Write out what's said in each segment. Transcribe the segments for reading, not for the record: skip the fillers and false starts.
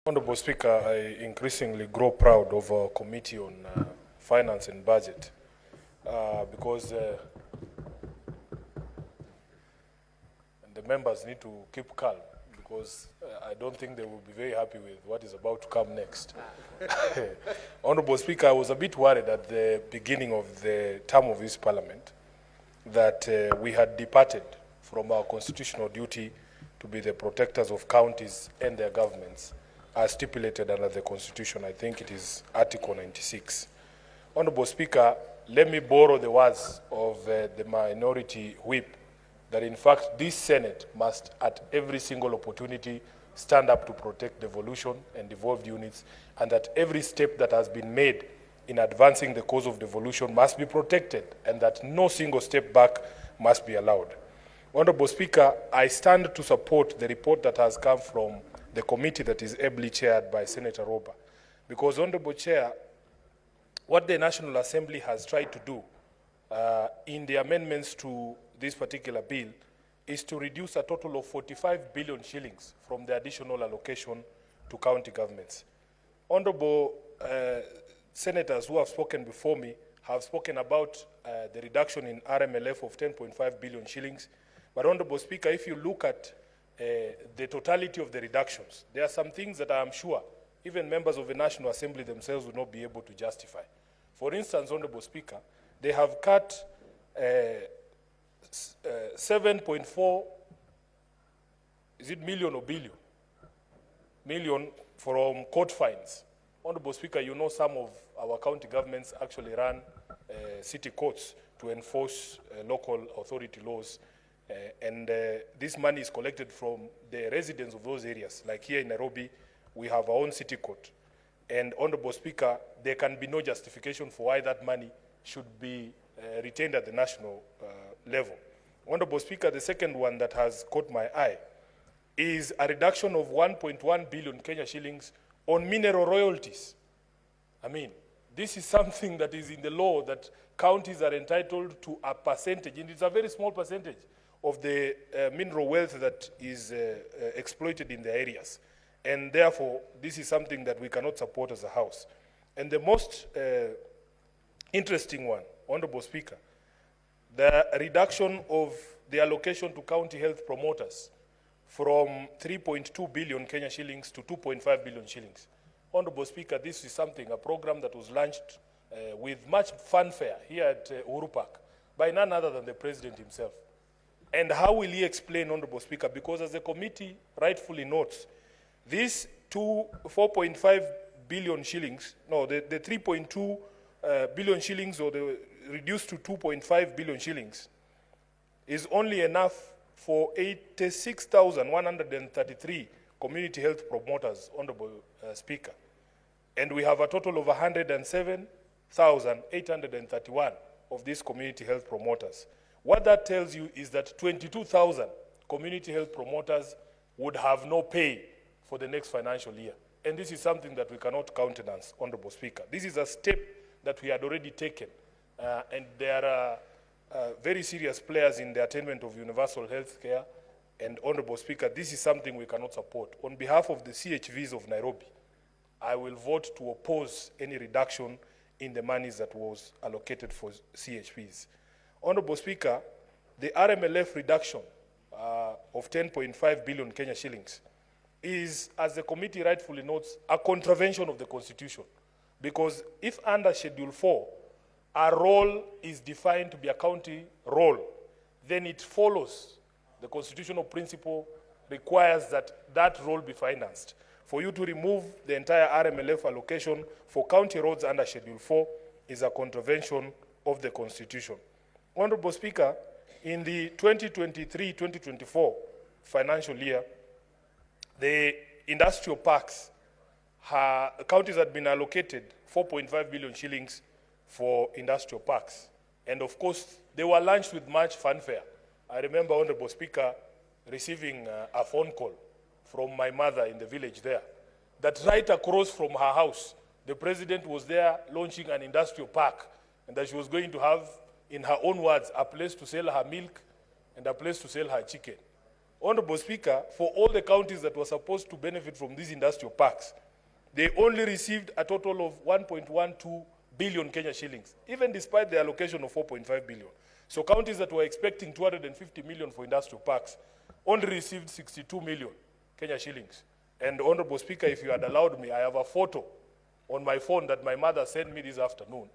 Honorable Speaker, I increasingly grow proud of our Committee on Finance and Budget because the members need to keep calm because I don't think they will be very happy with what is about to come next. Honorable Speaker, I was a bit worried at the beginning of the term of this Parliament that we had departed from our constitutional duty to be the protectors of counties and their governments as stipulated under the Constitution. I think it is Article 96. Honorable Speaker, let me borrow the words of the Minority Whip that in fact this Senate must at every single opportunity stand up to protect devolution and devolved units, and that every step that has been made in advancing the cause of devolution must be protected, and that no single step back must be allowed. Honorable Speaker, I stand to support the report that has come from the committee that is ably chaired by Senator Roba, because, Honorable Chair, what the National Assembly has tried to do in the amendments to this particular bill is to reduce a total of 45 billion shillings from the additional allocation to county governments. Honorable senators who have spoken before me have spoken about the reduction in RMLF of 10.5 billion shillings. But Honorable Speaker, if you look at the totality of the reductions, there are some things that I am sure even members of the National Assembly themselves will not be able to justify. For instance, Honorable Speaker, they have cut 7.4, is it million or billion? Million from court fines. Honorable Speaker, you know some of our county governments actually run city courts to enforce local authority laws. This money is collected from the residents of those areas. Like here in Nairobi, we have our own city court. And Honorable Speaker, there can be no justification for why that money should be retained at the national level. Honorable Speaker, the second one that has caught my eye is a reduction of 1.1 billion Kenya shillings on mineral royalties. I mean, this is something that is in the law that counties are entitled to a percentage, and it's a very small percentage of the mineral wealth that is exploited in the areas. And therefore, this is something that we cannot support as a House. And the most interesting one, Honorable Speaker, the reduction of the allocation to county health promoters from 3.2 billion Kenya shillings to 2.5 billion shillings. Honorable Speaker, this is something, a program that was launched with much fanfare here at Uhuru Park by none other than the President himself. And how will he explain, Honorable Speaker? Because as the committee rightfully notes, this 4.5 billion shillings, no, the 3.2 billion shillings, or the reduced to 2.5 billion shillings, is only enough for 86,133 community health promoters, Honorable Speaker. And we have a total of 107,831 of these community health promoters. What that tells you is that 22,000 community health promoters would have no pay for the next financial year. And this is something that we cannot countenance, Honorable Speaker. This is a step that we had already taken. And there are very serious players in the attainment of universal health care. And Honorable Speaker, this is something we cannot support. On behalf of the CHVs of Nairobi, I will vote to oppose any reduction in the monies that was allocated for CHVs. Honorable Speaker, the RMLF reduction of 10.5 billion Kenya shillings is, as the committee rightfully notes, a contravention of the Constitution. Because if under Schedule 4, a role is defined to be a county role, then it follows the constitutional principle requires that that role be financed. For you to remove the entire RMLF allocation for county roads under Schedule 4 is a contravention of the Constitution. Honorable Speaker, in the 2023-2024 financial year, the industrial parks, counties had been allocated 4.5 billion shillings for industrial parks. And of course, they were launched with much fanfare. I remember, Honorable Speaker, receiving a phone call from my mother in the village there, that right across from her house, the President was there launching an industrial park, and that she was going to have, in her own words, a place to sell her milk and a place to sell her chicken. Honorable Speaker, for all the counties that were supposed to benefit from these industrial parks, they only received a total of 1.12 billion Kenya shillings, even despite the allocation of 4.5 billion. So counties that were expecting 250 million for industrial parks only received 62 million Kenya shillings. And Honorable Speaker, if you had allowed me, I have a photo on my phone that my mother sent me this afternoon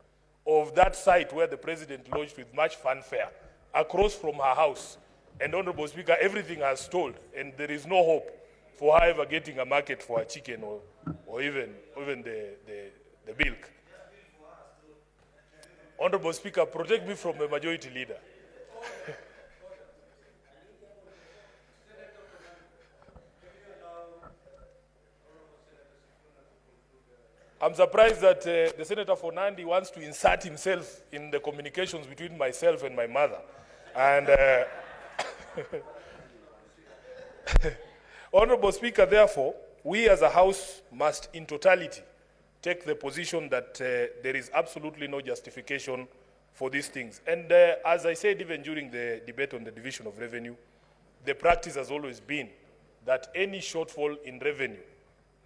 of that site where the president lodged with much fanfare across from her house. And Honorable Speaker, everything has stalled, and there is no hope for her ever getting a market for a chicken or even the milk. Honorable Speaker, protect me from a majority leader. I'm surprised that the Senator for Nandi wants to insert himself in the communications between myself and my mother. And Honorable Speaker, therefore, we as a House must in totality take the position that there is absolutely no justification for these things. And as I said even during the debate on the division of revenue, the practice has always been that any shortfall in revenue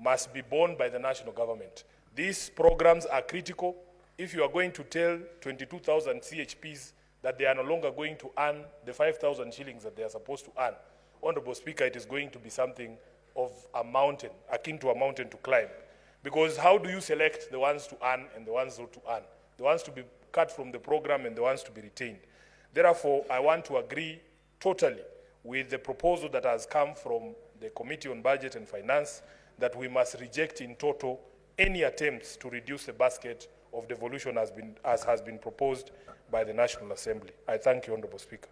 must be borne by the national government. These programs are critical. If you are going to tell 22,000 CHPs that they are no longer going to earn the 5,000 shillings that they are supposed to earn, Honorable Speaker, it is going to be something of a mountain, akin to a mountain to climb. Because how do you select the ones to earn and the ones not to earn? The ones to be cut from the program and the ones to be retained. Therefore, I want to agree totally with the proposal that has come from the Committee on Budget and Finance that we must reject in total any attempts to reduce the basket of devolution as has been proposed by the National Assembly. I thank you, Honorable Speaker.